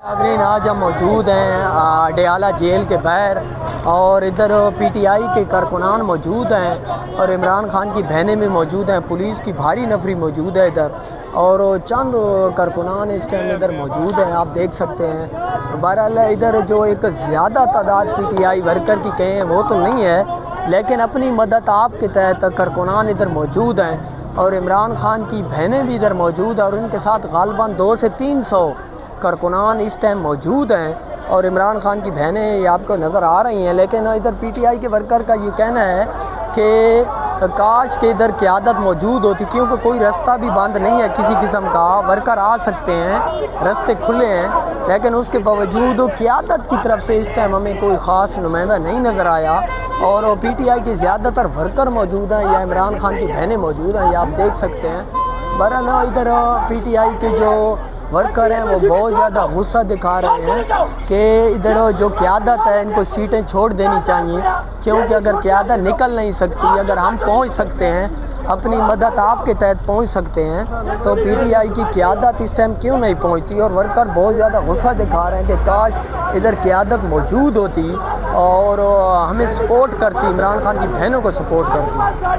नाज़रीन, आज हम मौजूद हैं डयाला जेल के बाहर और इधर पीटीआई के कारकुनान मौजूद हैं और इमरान खान की बहनें भी मौजूद हैं। पुलिस की भारी नफरी मौजूद है इधर और चंद कारकुनान इस टाइम इधर मौजूद हैं, आप देख सकते हैं। बहरहाल इधर जो एक ज़्यादा तादाद पीटीआई वर्कर की कहें वो तो नहीं है, लेकिन अपनी मदद आप के तहत कारकुनान इधर मौजूद हैं और इमरान खान की बहनें भी इधर मौजूद हैं और उनके साथ गालिबन 200 से 300 कारकुनान इस टाइम मौजूद हैं और इमरान खान की बहनें ये आपको नज़र आ रही हैं। लेकिन इधर पीटीआई के वर्कर का ये कहना है कि काश के इधर क़यादत मौजूद होती, क्योंकि कोई रास्ता भी बंद नहीं है किसी किस्म का। वर्कर आ सकते हैं, रास्ते खुले हैं, लेकिन उसके बावजूद क़यादत की तरफ से इस टाइम हमें कोई ख़ास नुमाइंदा नहीं नज़र आया और पीटीआई के ज़्यादातर वर्कर मौजूद हैं या इमरान खान की बहनें मौजूद हैं, ये आप देख सकते हैं। बहरहाल इधर पीटीआई के जो वर्कर हैं वो बहुत ज़्यादा गुस्सा दिखा रहे हैं कि इधर जो क़यादत है इनको सीटें छोड़ देनी चाहिए, क्योंकि अगर क़यादत निकल नहीं सकती, अगर हम पहुंच सकते हैं, अपनी मदद आपके तहत पहुंच सकते हैं, तो पीटीआई की क़यादत इस टाइम क्यों नहीं पहुंचती। और वर्कर बहुत ज़्यादा गुस्सा दिखा रहे हैं कि काश इधर क़यादत मौजूद होती और हमें सपोर्ट करती, इमरान खान की बहनों को सपोर्ट करती।